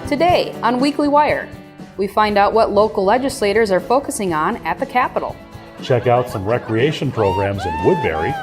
Today on Weekly Wire, we find out what local legislators are focusing on at the Capitol. Check out some recreation programs in Woodbury.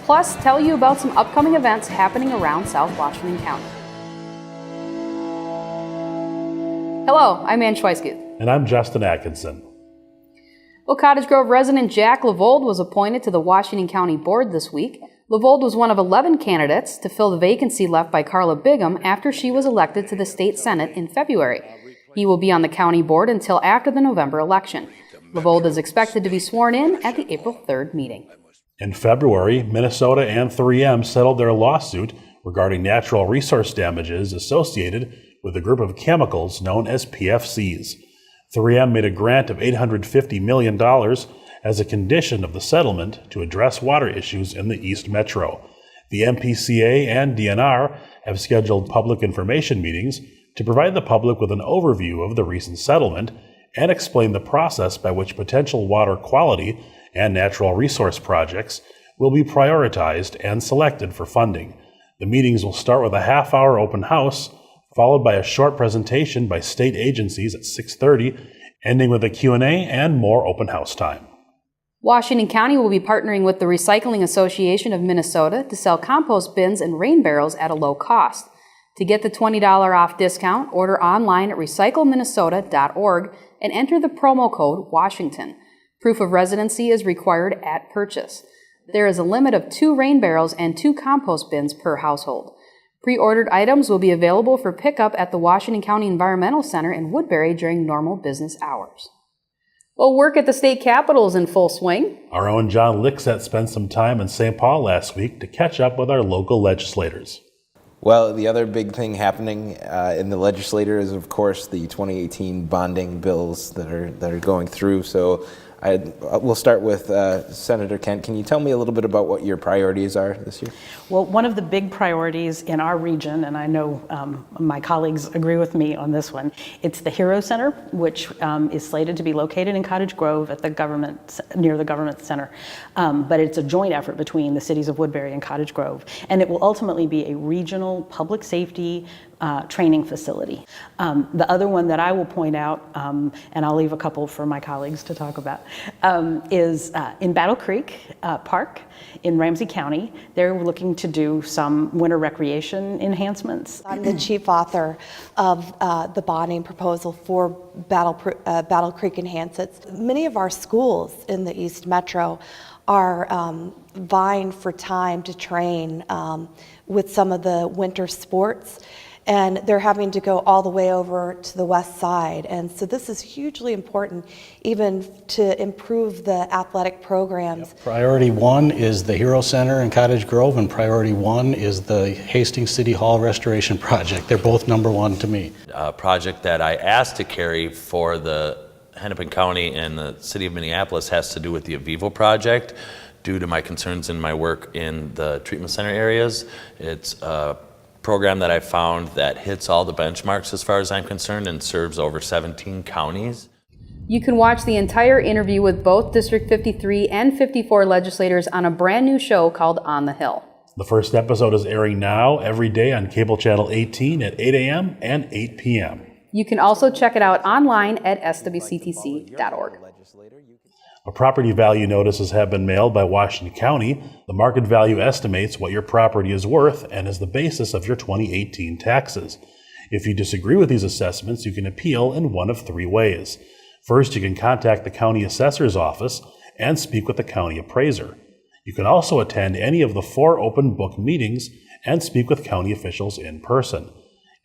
Plus, tell you about some upcoming events happening around South Washington County. Hello, I'm Ann Schweisguth. And I'm Justin Atkinson. Well, Cottage Grove resident Jack LaVold was appointed to the Washington County Board this week. LaVold was one of 11 candidates to fill the vacancy left by Carla Bigham after she was elected to the state Senate in February. He will be on the county board until after the November election. LaVold is expected to be sworn in at the April 3rd meeting. In February, Minnesota and 3M settled their lawsuit regarding natural resource damages associated with a group of chemicals known as PFCs. 3M made a grant of $850 million as a condition of the settlement to address water issues in the East Metro. The MPCA and DNR have scheduled public information meetings to provide the public with an overview of the recent settlement and explain the process by which potential water quality and natural resource projects will be prioritized and selected for funding. The meetings will start with a half-hour open house, followed by a short presentation by state agencies at 6:30, ending with a Q&A and more open house time. Washington County will be partnering with the Recycling Association of Minnesota to sell compost bins and rain barrels at a low cost. To get the $20 off discount, order online at recycleminnesota.org and enter the promo code WASHINGTON. Proof of residency is required at purchase. There is a limit of 2 rain barrels and 2 compost bins per household. Pre-ordered items will be available for pickup at the Washington County Environmental Center in Woodbury during normal business hours. Well, work at the state capitol is in full swing. Our own John Lixet spent some time in St. Paul last week to catch up with our local legislators. Well, the other big thing happening in the legislature is, of course, the 2018 bonding bills that are going through. So we'll start with Senator Kent. Can you tell me a little bit about what your priorities are this year? Well, one of the big priorities in our region, and I know my colleagues agree with me on this one, it's the Hero Center, which is slated to be located in Cottage Grove at near the government center. But it's a joint effort between the cities of Woodbury and Cottage Grove, and it will ultimately be a regional public safety training facility. The other one that I will point out, and I'll leave a couple for my colleagues to talk about, is in Battle Creek Park in Ramsey County. They're looking to do some winter recreation enhancements. I'm the chief author of the bonding proposal for Battle Creek enhancements. Many of our schools in the East Metro are vying for time to train with some of the winter sports, and they're having to go all the way over to the west side. And so this is hugely important, even to improve the athletic programs. Yep. Priority 1 is the Hero Center in Cottage Grove, and priority 1 is the Hastings City Hall restoration project. They're both number 1 to me. A project that I asked to carry for the Hennepin County and the city of Minneapolis has to do with the Avivo project. Due to my concerns in my work in the treatment center areas, it's a program that I found that hits all the benchmarks as far as I'm concerned and serves over 17 counties. You can watch the entire interview with both District 53 and 54 legislators on a brand new show called On the Hill. The first episode is airing now every day on cable channel 18 at 8 a.m. and 8 p.m. You can also check it out online at swctc.org. A property value notices have been mailed by Washington County. The market value estimates what your property is worth and is the basis of your 2018 taxes. If you disagree with these assessments, you can appeal in one of 3 ways. First, you can contact the county assessor's office and speak with the county appraiser. You can also attend any of the 4 open book meetings and speak with county officials in person.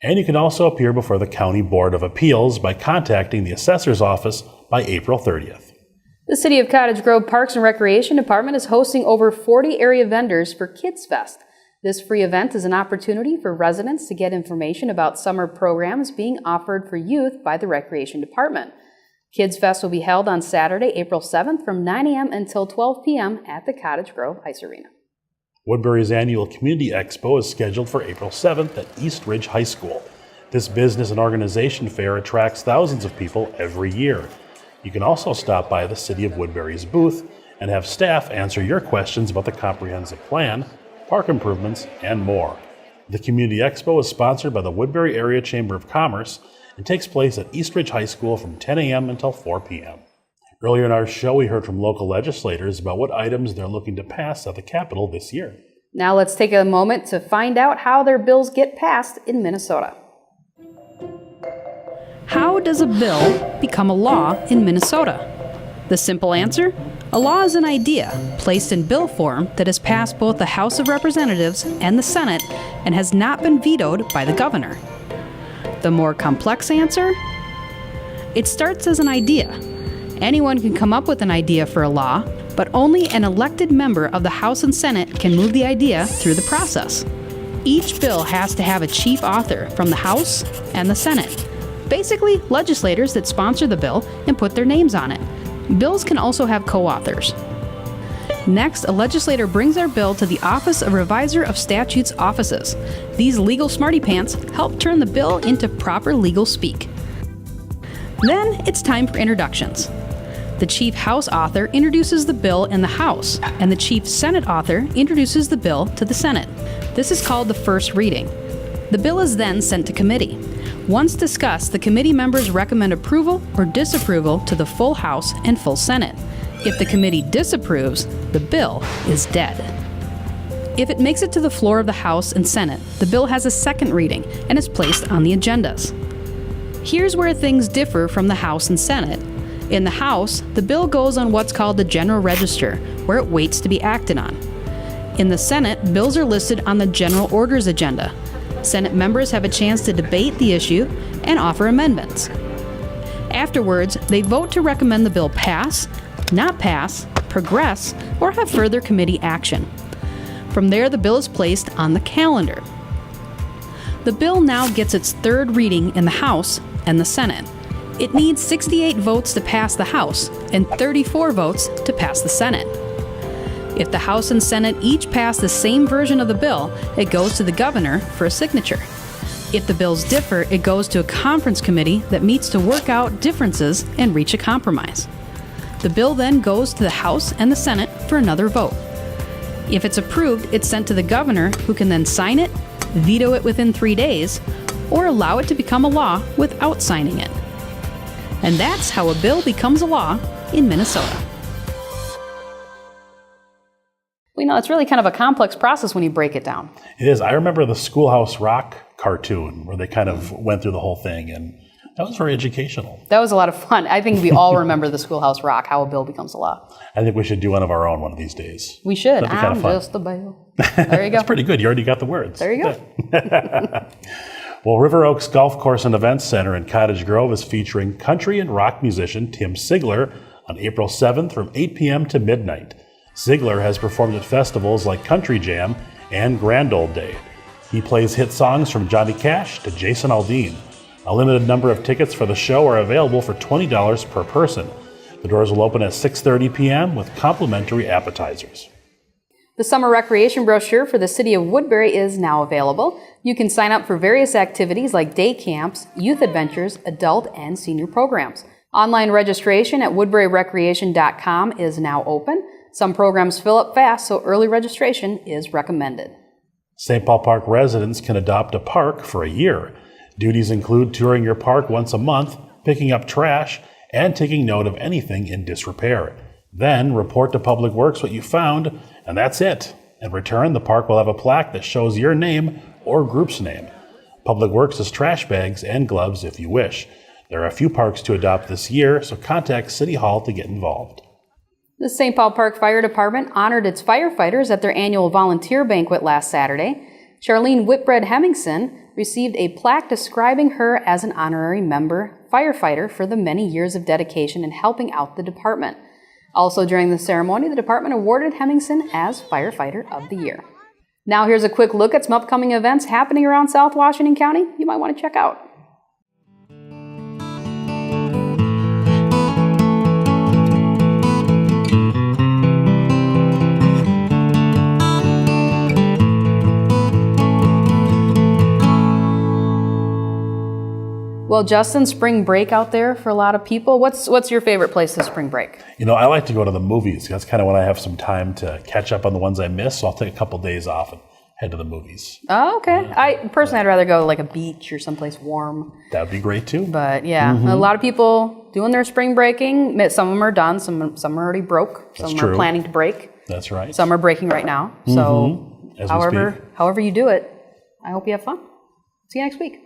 And you can also appear before the County Board of Appeals by contacting the assessor's office by April 30th. The City of Cottage Grove Parks and Recreation Department is hosting over 40 area vendors for Kids Fest. This free event is an opportunity for residents to get information about summer programs being offered for youth by the Recreation Department. Kids Fest will be held on Saturday, April 7th from 9 a.m. until 12 p.m. at the Cottage Grove Ice Arena. Woodbury's annual Community Expo is scheduled for April 7th at East Ridge High School. This business and organization fair attracts thousands of people every year. You can also stop by the City of Woodbury's booth and have staff answer your questions about the comprehensive plan, park improvements, and more. The Community Expo is sponsored by the Woodbury Area Chamber of Commerce and takes place at Eastridge High School from 10 a.m. until 4 p.m. Earlier in our show, we heard from local legislators about what items they're looking to pass at the Capitol this year. Now let's take a moment to find out how their bills get passed in Minnesota. How does a bill become a law in Minnesota? The simple answer? A law is an idea placed in bill form that has passed both the House of Representatives and the Senate and has not been vetoed by the governor. The more complex answer? It starts as an idea. Anyone can come up with an idea for a law, but only an elected member of the House and Senate can move the idea through the process. Each bill has to have a chief author from the House and the Senate. Basically, legislators that sponsor the bill and put their names on it. Bills can also have co-authors. Next, a legislator brings their bill to the Office of Reviser of Statutes offices. These legal smarty pants help turn the bill into proper legal speak. Then it's time for introductions. The chief House author introduces the bill in the House, and the chief Senate author introduces the bill to the Senate. This is called the first reading. The bill is then sent to committee. Once discussed, the committee members recommend approval or disapproval to the full House and full Senate. If the committee disapproves, the bill is dead. If it makes it to the floor of the House and Senate, the bill has a second reading and is placed on the agendas. Here's where things differ from the House and Senate. In the House, the bill goes on what's called the General Register, where it waits to be acted on. In the Senate, bills are listed on the General Orders agenda. Senate members have a chance to debate the issue and offer amendments. Afterwards, they vote to recommend the bill pass, not pass, progress, or have further committee action. From there, the bill is placed on the calendar. The bill now gets its third reading in the House and the Senate. It needs 68 votes to pass the House and 34 votes to pass the Senate. If the House and Senate each pass the same version of the bill, it goes to the governor for a signature. If the bills differ, it goes to a conference committee that meets to work out differences and reach a compromise. The bill then goes to the House and the Senate for another vote. If it's approved, it's sent to the governor, who can then sign it, veto it within 3 days, or allow it to become a law without signing it. And that's how a bill becomes a law in Minnesota. We know it's really kind of a complex process when you break it down. It is. I remember the Schoolhouse Rock cartoon where they kind of went through the whole thing, and that was very educational. That was a lot of fun. I think we all remember the Schoolhouse Rock, how a bill becomes a law. I think we should do one of our own one of these days. We should. That'd be kind of fun. Just a bill. There you go. That's pretty good. You already got the words. There you go. Well, River Oaks Golf Course and Events Center in Cottage Grove is featuring country and rock musician Tim Sigler on April 7th from 8 p.m. to midnight. Sigler has performed at festivals like Country Jam and Grand Old Day. He plays hit songs from Johnny Cash to Jason Aldean. A limited number of tickets for the show are available for $20 per person. The doors will open at 6:30 p.m. with complimentary appetizers. The summer recreation brochure for the city of Woodbury is now available. You can sign up for various activities like day camps, youth adventures, adult and senior programs. Online registration at woodburyrecreation.com is now open. Some programs fill up fast, so early registration is recommended. St. Paul Park residents can adopt a park for a year. Duties include touring your park once a month, picking up trash, and taking note of anything in disrepair. Then report to Public Works what you found, and that's it. In return, the park will have a plaque that shows your name or group's name. Public Works has trash bags and gloves if you wish. There are a few parks to adopt this year, so contact City Hall to get involved. The St. Paul Park Fire Department honored its firefighters at their annual volunteer banquet last Saturday. Charlene Whitbread Hemmingson received a plaque describing her as an honorary member firefighter for the many years of dedication in helping out the department. Also during the ceremony, the department awarded Hemmingson as Firefighter of the Year. Now here's a quick look at some upcoming events happening around South Washington County you might want to check out. Well, Justin, spring break out there for a lot of people. What's your favorite place this spring break? You know, I like to go to the movies. That's kind of when I have some time to catch up on the ones I missed, so I'll take a couple days off and head to the movies. Oh, okay. I'd rather go to like a beach or someplace warm. That would be great too. But yeah, a lot of people doing their spring breaking. Some of them are done. Some are already broke. Some That's are true. planning to break. That's right. Some are breaking right now. So As we speak. however you do it, I hope you have fun. See you next week.